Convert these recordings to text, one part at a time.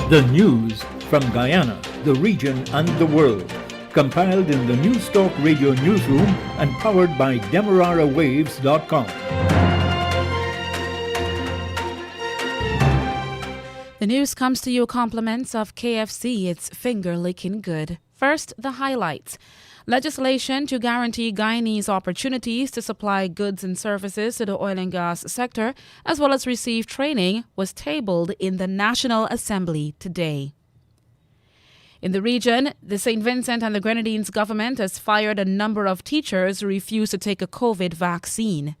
The news from Guyana, the region and the world. Compiled in the News Talk Radio newsroom and powered by DemeraraWaves.com. The news comes to you compliments of KFC. It's finger licking good. First, the highlights. Legislation to guarantee Guyanese opportunities to supply goods and services to the oil and gas sector, as well as receive training, was tabled in the National Assembly today. In the region, the St. Vincent and the Grenadines government has fired a number of teachers who refused to take a COVID vaccine.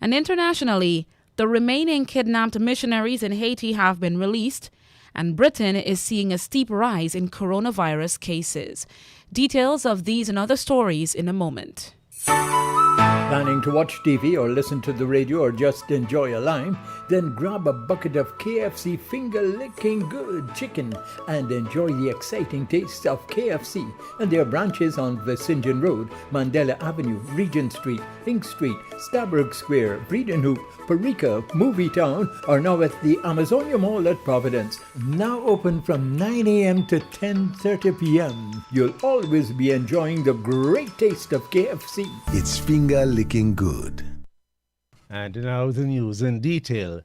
And internationally, the remaining kidnapped missionaries in Haiti have been released, and Britain is seeing a steep rise in coronavirus cases. Details of these and other stories in a moment. Planning to watch TV or listen to the radio or just enjoy a lime? Then grab a bucket of KFC finger-licking good chicken and enjoy the exciting taste of KFC and their branches on Vicinjan Road, Mandela Avenue, Regent Street, Ink Street, Stabrook Square, Breedenhoop, Parika, Movie Town, or now at the Amazonia Mall at Providence. Now open from 9 a.m. to 10:30 p.m. You'll always be enjoying the great taste of KFC. It's finger-licking good. And now the news in detail.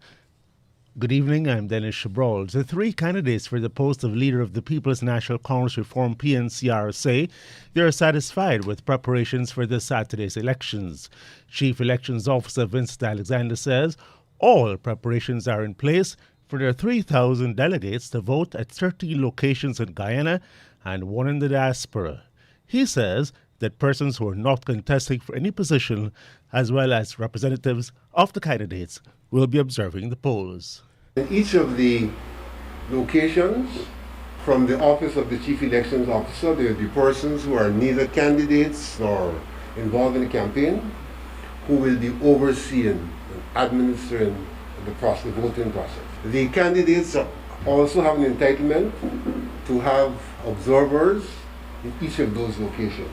Good evening, I'm Dennis Chabrol. The three candidates for the post of leader of the People's National Congress Reform PNCR say they are satisfied with preparations for this Saturday's elections. Chief Elections Officer Vincent Alexander says all preparations are in place for their 3,000 delegates to vote at 30 locations in Guyana and one in the diaspora. He says that persons who are not contesting for any position, as well as representatives of the candidates, will be observing the polls. In each of the locations, from the office of the Chief Elections Officer, there will be persons who are neither candidates nor involved in the campaign, who will be overseeing and administering the voting process. The candidates also have an entitlement to have observers in each of those locations.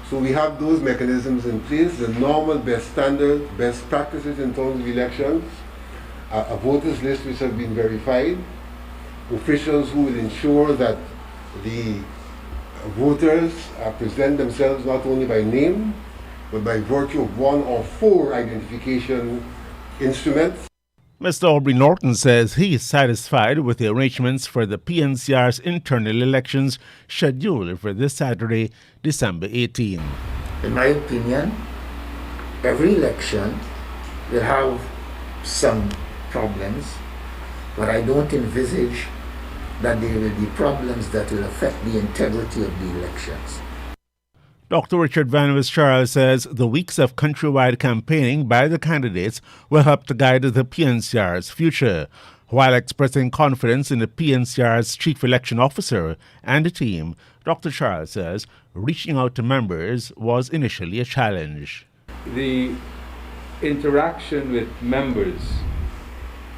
So we have those mechanisms in place, the normal best standards, best practices in terms of elections, a voters list which have been verified, officials who will ensure that the voters present themselves not only by name, but by virtue of one or four identification instruments. Mr. Aubrey Norton says he is satisfied with the arrangements for the PNCR's internal elections scheduled for this Saturday, December 18. In my opinion, every election will have some problems, but I don't envisage that there will be problems that will affect the integrity of the elections. Dr. Richard Van Charles says the weeks of countrywide campaigning by the candidates will help to guide the PNCR's future. While expressing confidence in the PNCR's Chief Election Officer and the team, Dr. Charles says reaching out to members was initially a challenge. The interaction with members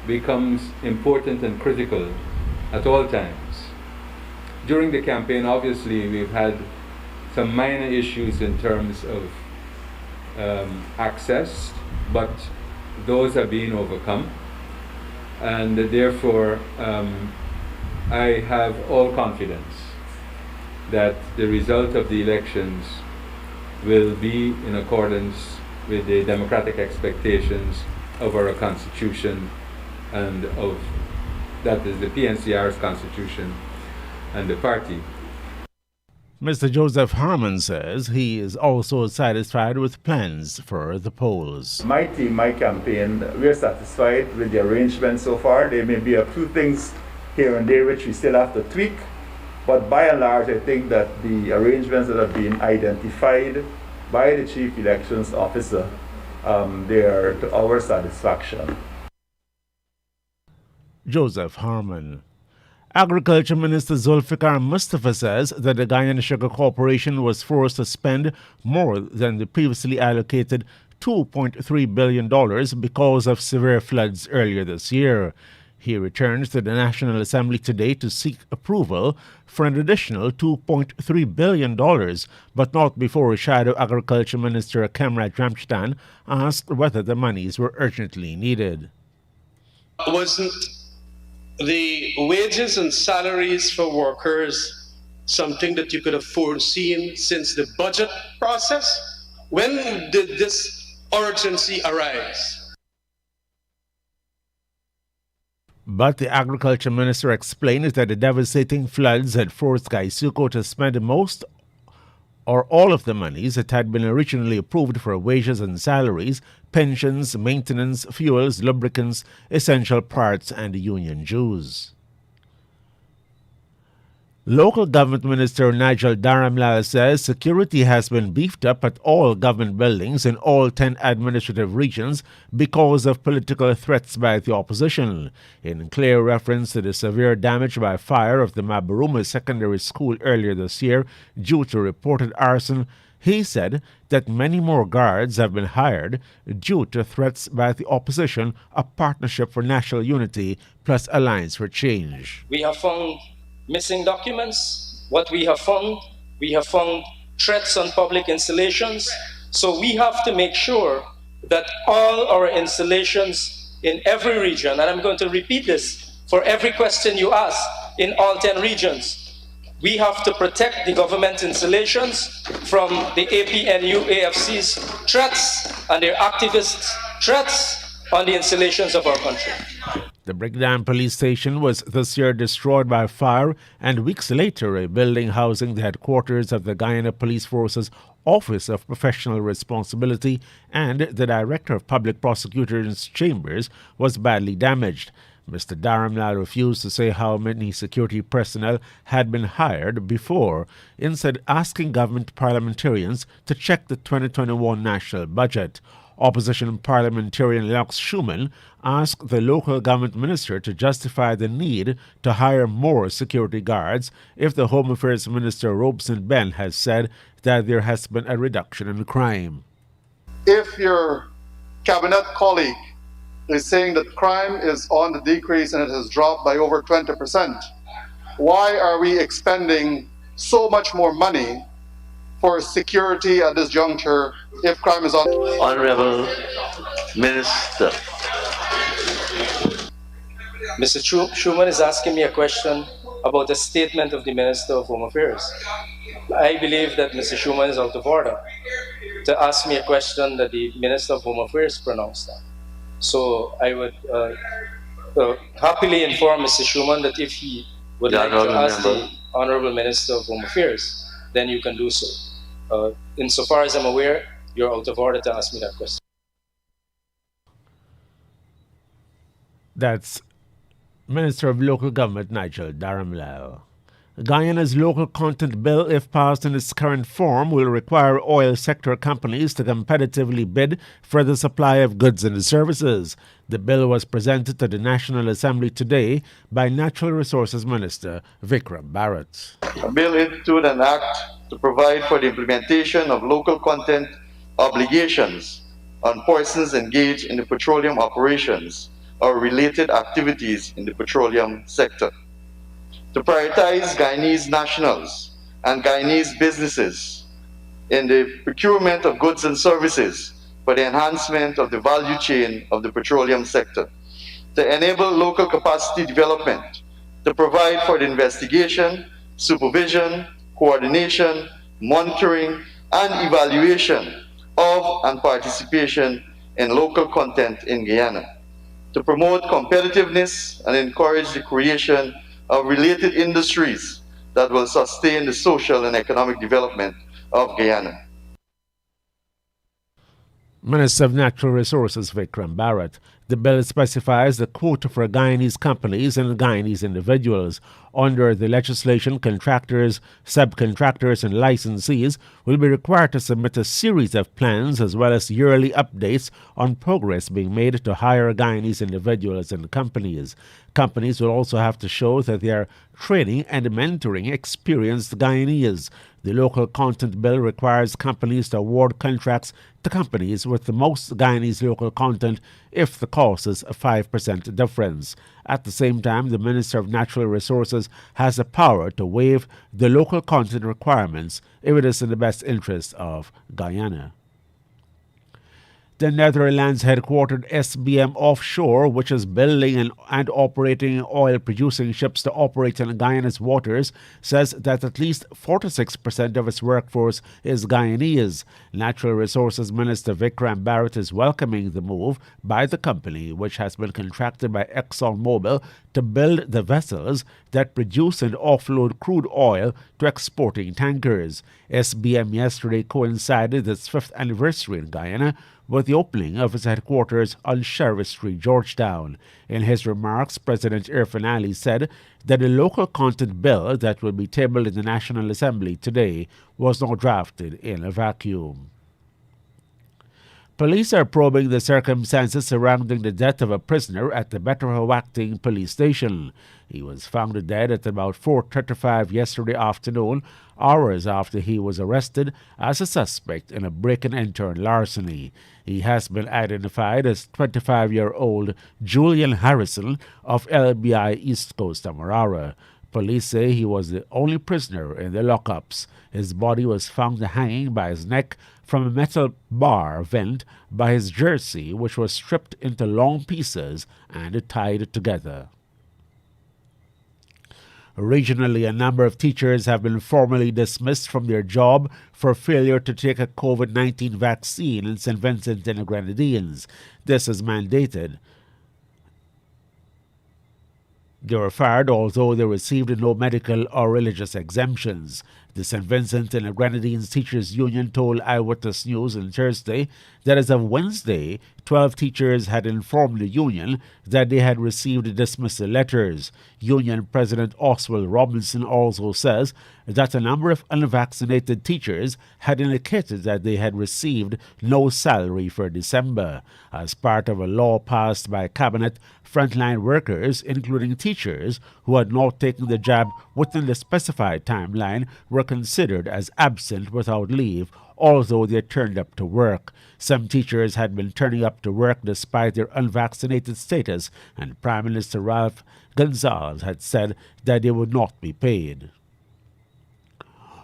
becomes important and critical at all times. During the campaign, obviously, we've had some minor issues in terms of access, but those are being overcome. And therefore, I have all confidence that the result of the elections will be in accordance with the democratic expectations of our Constitution and of, that is the PNCR's Constitution and the party. Mr. Joseph Harmon says he is also satisfied with plans for the polls. My team, my campaign, we're satisfied with the arrangements so far. There may be a few things here and there which we still have to tweak, but by and large I think that the arrangements that have been identified by the Chief Elections Officer, they are to our satisfaction. Joseph Harmon. Agriculture Minister Zulfikar Mustafa says that the Guyana Sugar Corporation was forced to spend more than the previously allocated $2.3 billion because of severe floods earlier this year. He returns to the National Assembly today to seek approval for an additional $2.3 billion, but not before Shadow Agriculture Minister Kemrat Ramstan asked whether the monies were urgently needed. Wasn't the wages and salaries for workers something that you could have foreseen since the budget process? When did this urgency arise? But the agriculture minister explained that the devastating floods had forced Gaisuko to spend most or all of the monies that had been originally approved for wages and salaries, pensions, maintenance, fuels, lubricants, essential parts, and union dues. Local Government Minister Nigel Dharamlal says security has been beefed up at all government buildings in all 10 administrative regions because of political threats by the opposition. In clear reference to the severe damage by fire of the Mabaruma Secondary School earlier this year due to reported arson, he said that many more guards have been hired due to threats by the opposition, a partnership for national unity plus Alliance for Change. We have found missing documents. What we have found threats on public installations. So we have to make sure that all our installations in every region, and I'm going to repeat this for every question you ask, in all 10 regions, we have to protect the government installations from the APNU AFC's threats and their activists' threats on the installations of our country. The Brigdam police station was this year destroyed by fire, and weeks later a building housing the headquarters of the Guyana Police Force's Office of Professional Responsibility and the Director of Public Prosecutors' Chambers was badly damaged. Mr. Dharamlal refused to say how many security personnel had been hired before, instead asking government parliamentarians to check the 2021 national budget. Opposition parliamentarian Lux Schumann asked the local government minister to justify the need to hire more security guards if the Home Affairs Minister Robeson Ben has said that there has been a reduction in crime. If your cabinet colleague is saying that crime is on the decrease and it has dropped by over 20%, why are we expending so much more money for security at this juncture if crime is on? Honorable Minister. Mr. Schumann is asking me a question about a statement of the Minister of Home Affairs. I believe that Mr. Schumann is out of order to ask me a question that the Minister of Home Affairs pronounced on. So I would happily inform Mr. Schumann that if he would like to ask the Honorable Minister of Home Affairs, then you can do so. Insofar as I'm aware, you're out of order to ask me that question. That's Minister of Local Government Nigel Dharamlal. Guyana's local content bill, if passed in its current form, will require oil sector companies to competitively bid for the supply of goods and services. The bill was presented to the National Assembly today by Natural Resources Minister Vikram Bharat. A bill instituted an act to provide for the implementation of local content obligations on persons engaged in the petroleum operations or related activities in the petroleum sector. To prioritize Guyanese nationals and Guyanese businesses in the procurement of goods and services for the enhancement of the value chain of the petroleum sector. To enable local capacity development, to provide for the investigation, supervision, coordination, monitoring, and evaluation of and participation in local content in Guyana. To promote competitiveness and encourage the creation of related industries that will sustain the social and economic development of Guyana. Minister of Natural Resources Vikram Bharat. The bill specifies the quota for Guyanese companies and Guyanese individuals. Under the legislation, contractors, subcontractors, and licensees will be required to submit a series of plans as well as yearly updates on progress being made to hire Guyanese individuals and companies. Companies will also have to show that they are training and mentoring experienced Guyanese. The local content bill requires companies to award contracts to companies with the most Guyanese local content if the cost is a 5% difference. At the same time, the Minister of Natural Resources has the power to waive the local content requirements if it is in the best interest of Guyana. The Netherlands-headquartered SBM Offshore, which is building and operating oil-producing ships to operate in Guyana's waters, says that at least 46% of its workforce is Guyanese. Natural Resources Minister Vikram Barrett is welcoming the move by the company, which has been contracted by ExxonMobil to build the vessels that produce and offload crude oil to exporting tankers. SBM yesterday coincided its 5th anniversary in Guyana with the opening of its headquarters on Sheriff Street, Georgetown. In his remarks, President Irfan Ali said that the local content bill that will be tabled in the National Assembly today was not drafted in a vacuum. Police are probing the circumstances surrounding the death of a prisoner at the Betterhawacting police station. He was found dead at about 4:35 yesterday afternoon, hours after he was arrested as a suspect in a break-and-enter larceny. He has been identified as 25-year-old Julian Harrison of LBI East Coast Amarara. Police say he was the only prisoner in the lockups. His body was found hanging by his neck from a metal bar vent by his jersey, which was stripped into long pieces and tied together. Regionally, a number of teachers have been formally dismissed from their job for failure to take a COVID-19 vaccine in St. Vincent and the Grenadines. This is mandated. They were fired although they received no medical or religious exemptions. The St. Vincent and the Grenadines Teachers Union told Eyewitness News on Thursday that as of Wednesday, 12 teachers had informed the union that they had received dismissal letters. Union President Oswald Robinson also says that a number of unvaccinated teachers had indicated that they had received no salary for December. As part of a law passed by Cabinet, frontline workers, including teachers who had not taken the jab within the specified timeline, were considered as absent without leave, although they turned up to work. Some teachers had been turning up to work despite their unvaccinated status, and Prime Minister Ralph Gonsalves had said that they would not be paid.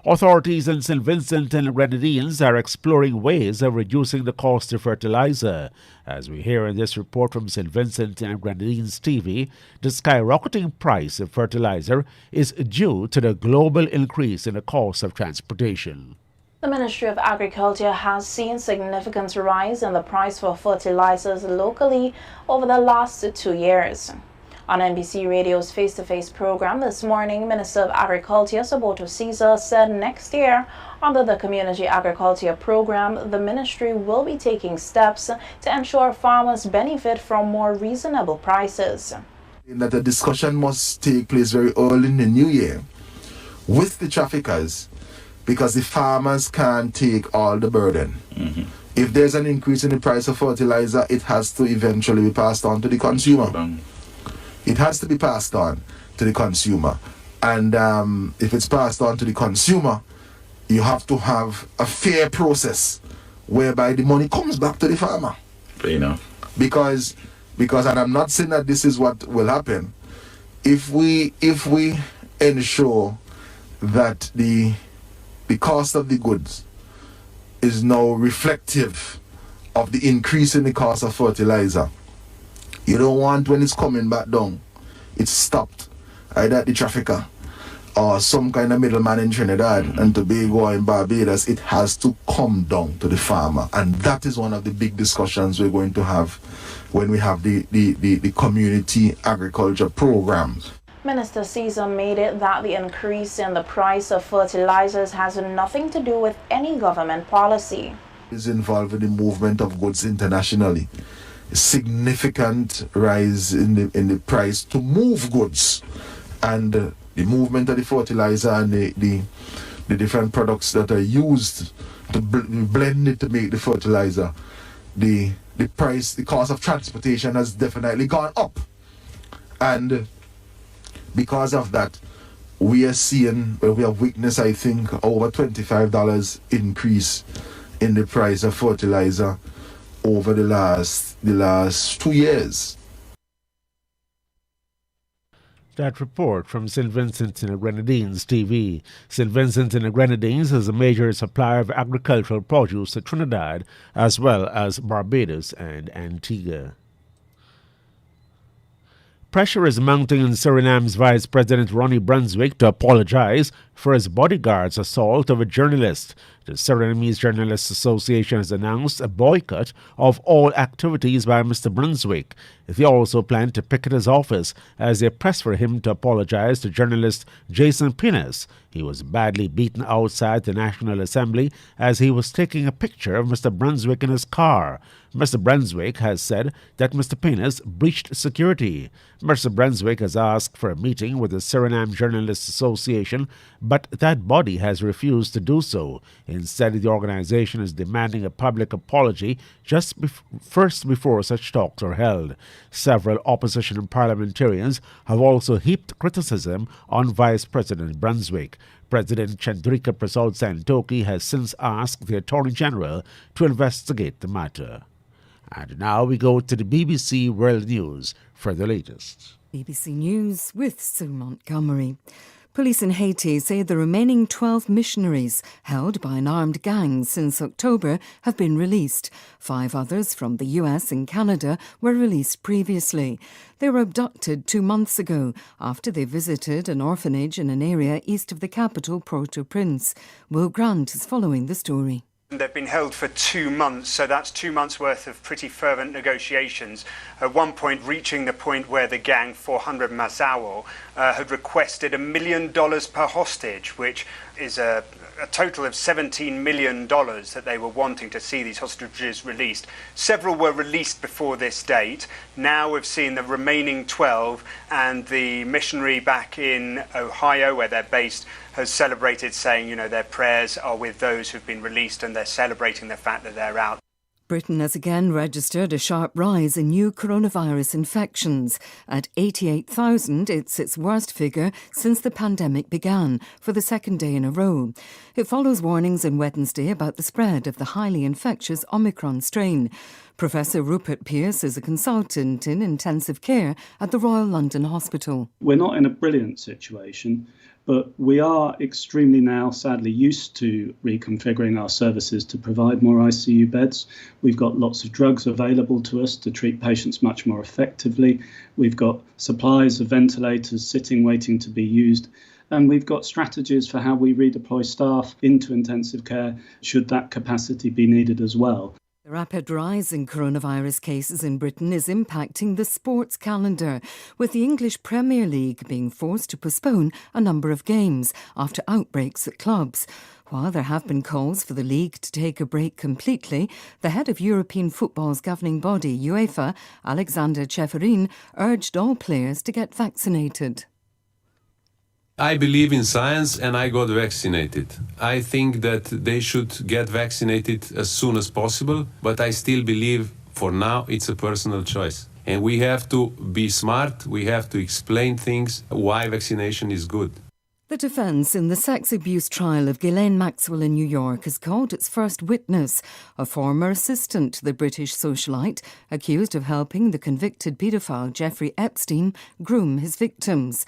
Authorities in St. Vincent and Grenadines are exploring ways of reducing the cost of fertilizer. As we hear in this report from St. Vincent and Grenadines TV, the skyrocketing price of fertilizer is due to the global increase in the cost of transportation. The Ministry of Agriculture has seen significant rise in the price for fertilizers locally over the last 2 years. On NBC Radio's face-to-face program this morning, Minister of Agriculture Saboto Caesar said next year, under the Community Agriculture Program, the ministry will be taking steps to ensure farmers benefit from more reasonable prices. That the discussion must take place very early in the new year with the traffickers, because the farmers can't take all the burden. If there's an increase in the price of fertilizer, it has to eventually be passed on to the consumer. It has to be passed on to the consumer. And if it's passed on to the consumer, you have to have a fair process whereby the money comes back to the farmer. Fair enough. Because, and I'm not saying that this is what will happen, if we ensure that the cost of the goods is now reflective of the increase in the cost of fertilizer, you don't want, when it's coming back down, it's stopped either at the trafficker or some kind of middleman in Trinidad and Tobago or in Barbados. It has to come down to the farmer, and that is one of the big discussions we're going to have when we have the community agriculture programs. Minister Caesar made it that the increase in the price of fertilizers has nothing to do with any government policy. Is involved in the movement of goods internationally. Significant rise in the price to move goods, and the movement of the fertilizer and the different products that are used to blend it to make the fertilizer. The price, the cost of transportation has definitely gone up, and because of that, we are seeing, we have witnessed, I think, over $25 increase in the price of fertilizer over the last 2 years. That report from St. Vincent and the Grenadines TV. St. Vincent and the Grenadines is a major supplier of agricultural produce to Trinidad as well as Barbados and Antigua. Pressure is mounting on Suriname's Vice President Ronnie Brunswick to apologize for his bodyguard's assault of a journalist. The Surinamese Journalists Association has announced a boycott of all activities by Mr. Brunswick. They also plan to picket his office as they press for him to apologize to journalist Jason Pinnes. He was badly beaten outside the National Assembly as he was taking a picture of Mr. Brunswick in his car. Mr. Brunswick has said that Mr. Pinnes breached security. Mr. Brunswick has asked for a meeting with the Suriname Journalists Association, but that body has refused to do so. Instead, the organization is demanding a public apology first before such talks are held. Several opposition parliamentarians have also heaped criticism on Vice President Brunswick. President Chandrika Prasad Santokhi has since asked the Attorney General to investigate the matter. And now we go to the BBC World News for the latest. BBC News with Sue Montgomery. Police in Haiti say the remaining 12 missionaries held by an armed gang since October have been released. 5 others from the US and Canada were released previously. They were abducted 2 months ago after they visited an orphanage in an area east of the capital, Port-au-Prince. Will Grant is following the story. They've been held for 2 months, so that's 2 months' worth of pretty fervent negotiations. At one point, reaching the point where the gang, 400 Masawo, had requested $1 million per hostage, which is a total of $17 million that they were wanting to see these hostages released. Several were released before this date. Now we've seen the remaining 12, and the missionary back in Ohio, where they're based, has celebrated, saying, you know, their prayers are with those who've been released, and they're celebrating the fact that they're out. Britain has again registered a sharp rise in new coronavirus infections. At 88,000, it's its worst figure since the pandemic began, for the second day in a row. It follows warnings on Wednesday about the spread of the highly infectious Omicron strain. Professor Rupert Pearce is a consultant in intensive care at the Royal London Hospital. We're not in a brilliant situation, but we are extremely now, sadly, used to reconfiguring our services to provide more ICU beds. We've got lots of drugs available to us to treat patients much more effectively. We've got supplies of ventilators sitting, waiting to be used. And we've got strategies for how we redeploy staff into intensive care should that capacity be needed as well. The rapid rise in coronavirus cases in Britain is impacting the sports calendar, with the English Premier League being forced to postpone a number of games after outbreaks at clubs. While there have been calls for the league to take a break completely, the head of European football's governing body, UEFA, Alexander Ceferin, urged all players to get vaccinated. I believe in science and I got vaccinated. I think that they should get vaccinated as soon as possible, but I still believe for now it's a personal choice. And we have to be smart, we have to explain things, why vaccination is good. The defence in the sex abuse trial of Ghislaine Maxwell in New York has called its first witness, a former assistant to the British socialite, accused of helping the convicted paedophile Jeffrey Epstein groom his victims.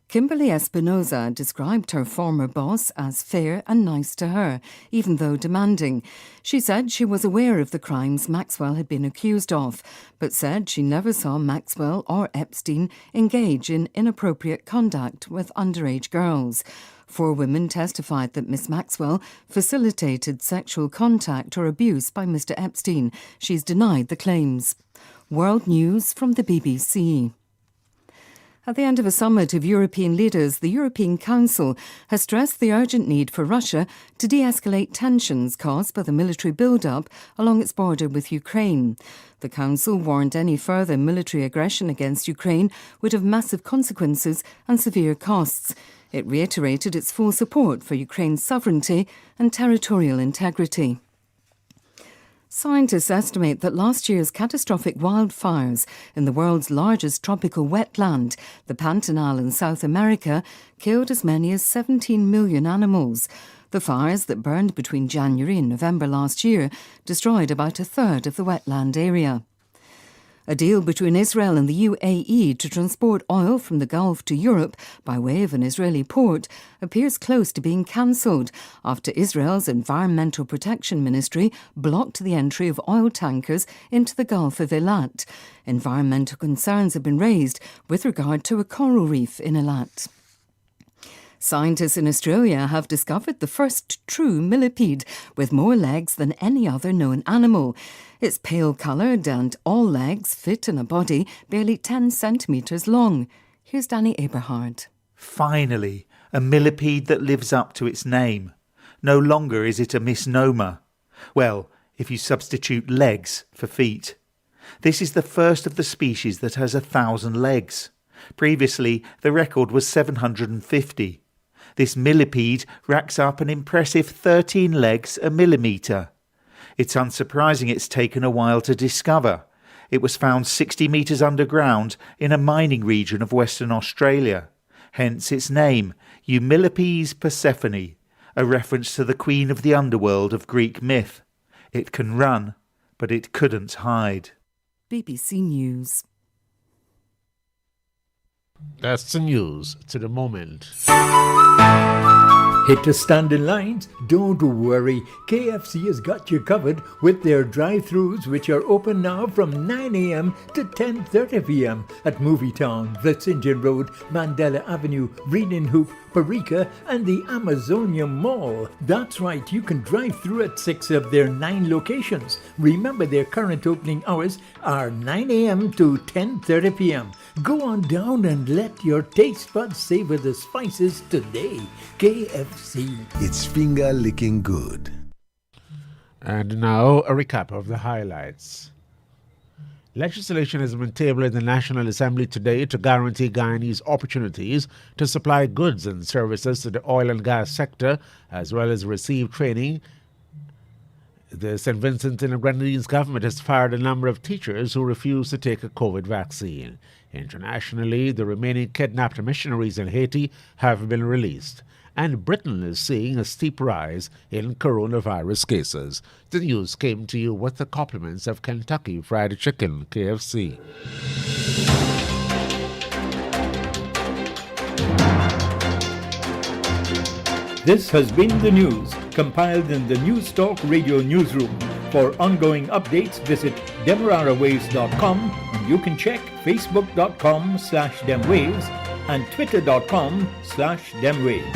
Kimberly Espinoza described her former boss as fair and nice to her, even though demanding. She said she was aware of the crimes Maxwell had been accused of, but said she never saw Maxwell or Epstein engage in inappropriate conduct with underage girls. 4 women testified that Miss Maxwell facilitated sexual contact or abuse by Mr. Epstein. She's denied the claims. World News from the BBC. At the end of a summit of European leaders, the European Council has stressed the urgent need for Russia to de-escalate tensions caused by the military build-up along its border with Ukraine. The Council warned any further military aggression against Ukraine would have massive consequences and severe costs. It reiterated its full support for Ukraine's sovereignty and territorial integrity. Scientists estimate that last year's catastrophic wildfires in the world's largest tropical wetland, the Pantanal in South America, killed as many as 17 million animals. The fires that burned between January and November last year destroyed about a third of the wetland area. A deal between Israel and the UAE to transport oil from the Gulf to Europe by way of an Israeli port appears close to being cancelled after Israel's Environmental Protection Ministry blocked the entry of oil tankers into the Gulf of Eilat. Environmental concerns have been raised with regard to a coral reef in Eilat. Scientists in Australia have discovered the first true millipede with more legs than any other known animal. It's pale-coloured and all legs fit in a body barely 10 centimetres long. Here's Danny Eberhard. Finally, a millipede that lives up to its name. No longer is it a misnomer. Well, if you substitute legs for feet. This is the first of the species that has 1,000 legs. Previously, the record was 750. This millipede racks up an impressive 13 legs a millimetre. It's unsurprising it's taken a while to discover. It was found 60 metres underground in a mining region of Western Australia. Hence its name, Eumillipes Persephone, a reference to the queen of the underworld of Greek myth. It can run, but it couldn't hide. BBC News. That's the news to the moment. Hit to standing lines? Don't worry, KFC has got you covered with their drive-thrus, which are open now from 9 a.m. to 10:30 p.m. at Movietown, Vletingen Road, Mandela Avenue, Reading Hoop, Parika and the Amazonia Mall. That's right, you can drive through at 6 of their 9 locations. Remember, their current opening hours are 9 a.m. to 10:30 p.m. Go on down and let your taste buds savor the spices today. KFC. It's finger licking good. And now a recap of the highlights. Legislation has been tabled in the National Assembly today to guarantee Guyanese opportunities to supply goods and services to the oil and gas sector, as well as receive training. The St. Vincent and the Grenadines government has fired a number of teachers who refused to take a COVID vaccine. Internationally, the remaining kidnapped missionaries in Haiti have been released. And Britain is seeing a steep rise in coronavirus cases. The news came to you with the compliments of Kentucky Fried Chicken, KFC. This has been the news, compiled in the News Talk Radio newsroom. For ongoing updates, visit demerarawaves.com, and you can check facebook.com/demwaves and twitter.com/demwaves.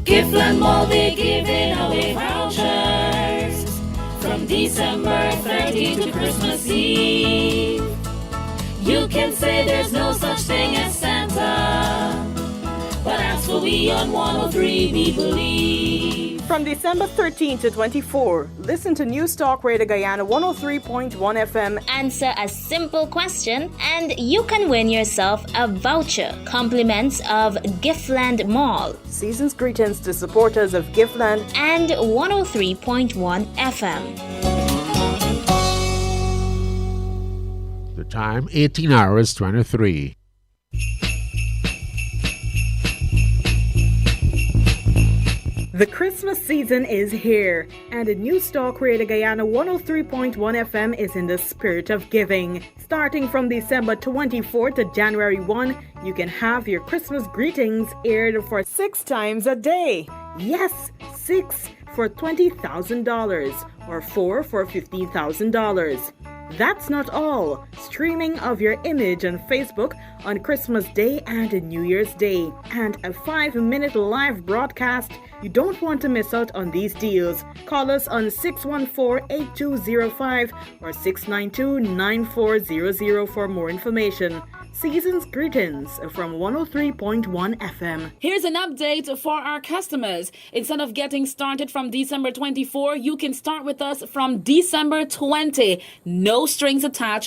Giftland Mall, they're giving away vouchers from December 30 to Christmas Eve. You can say there's no such thing as Santa, but as for we on 103, we believe. From December 13 to 24, listen to News Talk Radio Guyana 103.1 FM. Answer a simple question and you can win yourself a voucher. Compliments of Giftland Mall. Season's greetings to supporters of Giftland and 103.1 FM. The time, 18 hours 23. The Christmas season is here, and the News Talk Radio Guyana 103.1 FM is in the spirit of giving. Starting from December 24 to January 1, you can have your Christmas greetings aired for 6 times a day. Yes, 6 for $20,000 or 4 for $15,000. That's not all. Streaming of your image on Facebook on Christmas Day and New Year's Day, and a 5-minute live broadcast. You don't want to miss out on these deals. Call us on 614-8205 or 692-9400 for more information. Season's greetings from 103.1 FM. Here's an update for our customers. Instead of getting started from December 24, you can start with us from December 20. No strings attached.